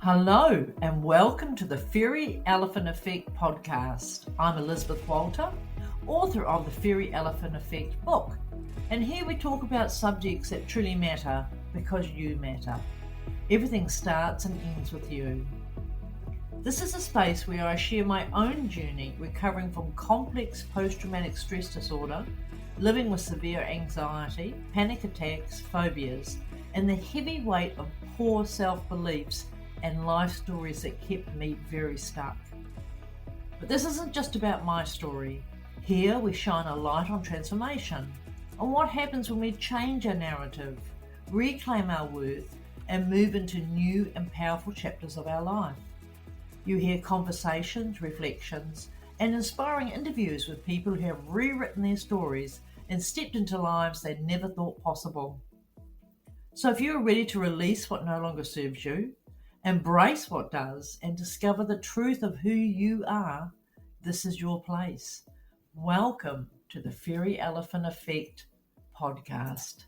Hello and welcome to the Fairy Elephant Effect podcast. I'm Elizabeth Walter, author of the Fairy Elephant Effect book, and here we talk about subjects that truly matter because you matter. Everything starts and ends with you. This is a space where I share my own journey recovering from complex post-traumatic stress disorder, living with severe anxiety, panic attacks, phobias, and the heavy weight of poor self-beliefs and life stories that kept me very stuck. But this isn't just about my story. Here we shine a light on transformation, on what happens when we change our narrative, reclaim our worth, and move into new and powerful chapters of our life. You hear conversations, reflections, and inspiring interviews with people who have rewritten their stories and stepped into lives they never thought possible. So if you are ready to release what no longer serves you, embrace what does, and discover the truth of who you are, this is your place. Welcome to the Fairy Elephant Effect podcast.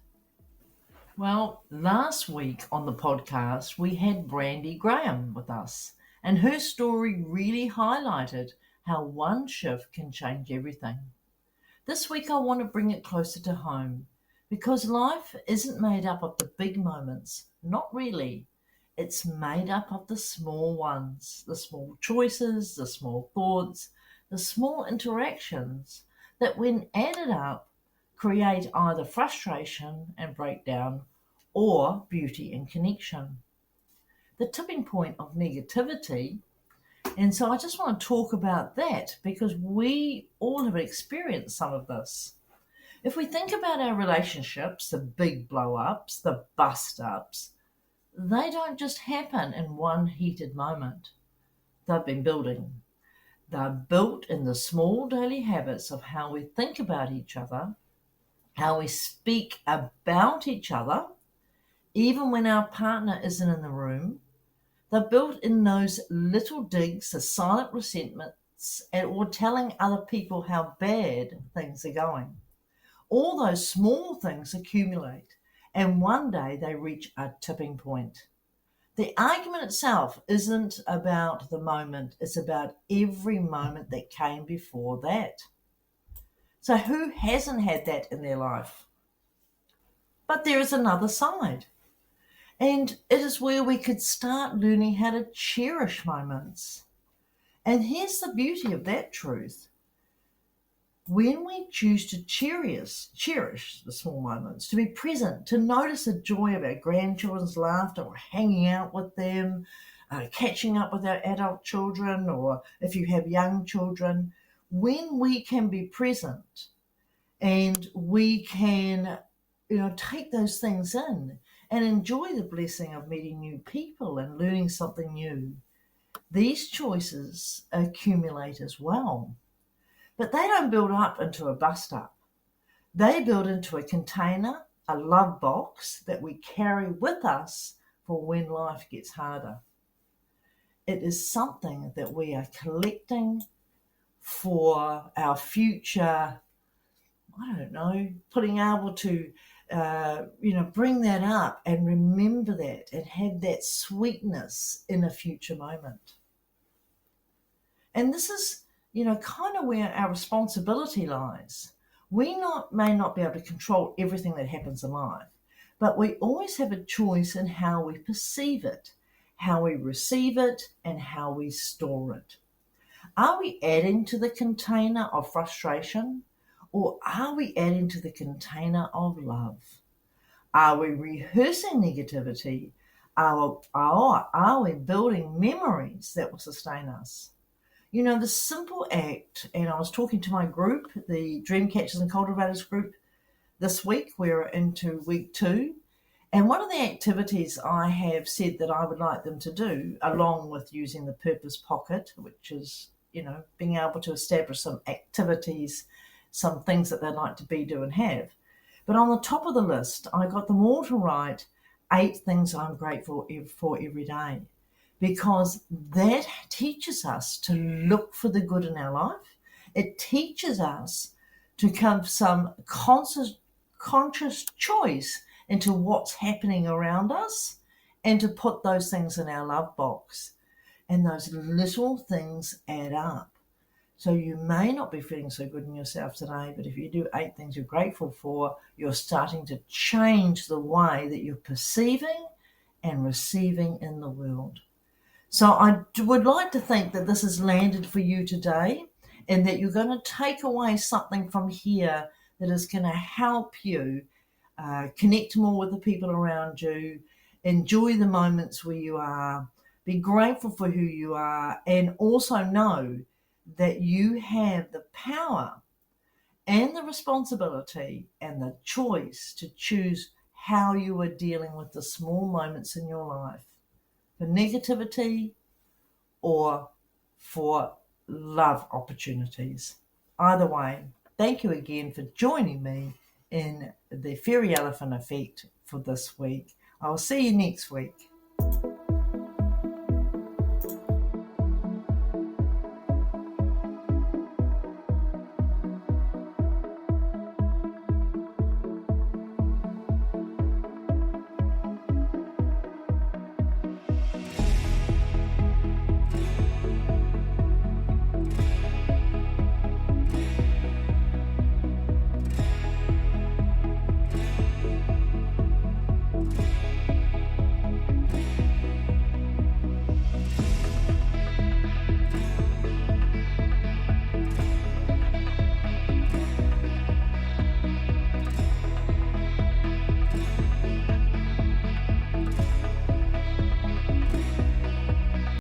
Well, last week on the podcast, we had Brandy Graham with us, and her story really highlighted how one shift can change everything. This week, I want to bring it closer to home, because life isn't made up of the big moments, not really. It's made up of the small ones, the small choices, the small thoughts, the small interactions that when added up create either frustration and breakdown or beauty and connection. The tipping point of negativity, and so I just want to talk about that because we all have experienced some of this. If we think about our relationships, the big blow-ups, the bust-ups, they don't just happen in one heated moment. They've been building. They're built in the small daily habits of how we think about each other, how we speak about each other, even when our partner isn't in the room. They're built in those little digs, the silent resentments, or telling other people how bad things are going. All those small things accumulate, and one day they reach a tipping point. The argument itself isn't about the moment, it's about every moment that came before that. So who hasn't had that in their life? But there is another side. And it is where we could start learning how to cherish moments. And here's the beauty of that truth. When we choose to cherish the small moments, to be present, to notice the joy of our grandchildren's laughter or hanging out with them, catching up with our adult children, or if you have young children, when we can be present and we can, take those things in and enjoy the blessing of meeting new people and learning something new, these choices accumulate as well. But they don't build up into a bust-up. They build into a container, a love box that we carry with us for when life gets harder. It is something that we are collecting for our future, being able to, bring that up and remember that and have that sweetness in a future moment. And this is kind of where our responsibility lies. We may not be able to control everything that happens in life, but we always have a choice in how we perceive it, how we receive it, and how we store it. Are we adding to the container of frustration, or are we adding to the container of love? Are we rehearsing negativity? Are we building memories that will sustain us? The simple act, and I was talking to my group, the Dream Catchers and Cultivators group, this week. We're into week 2. And one of the activities I have said that I would like them to do, along with using the Purpose Pocket, which is, being able to establish some activities, some things that they'd like to be, do, and have. But on the top of the list, I got them all to write 8 things I'm grateful for every day. Because that teaches us to look for the good in our life. It teaches us to come some conscious choice into what's happening around us and to put those things in our love box. And those little things add up. So you may not be feeling so good in yourself today, but if you do 8 things you're grateful for, you're starting to change the way that you're perceiving and receiving in the world. So I would like to think that this has landed for you today, and that you're going to take away something from here that is going to help you connect more with the people around you, enjoy the moments where you are, be grateful for who you are, and also know that you have the power and the responsibility and the choice to choose how you are dealing with the small moments in your life, for negativity or for love opportunities. Either way, thank you again for joining me in the Fairy Elephant Effect for this week. I'll see you next week.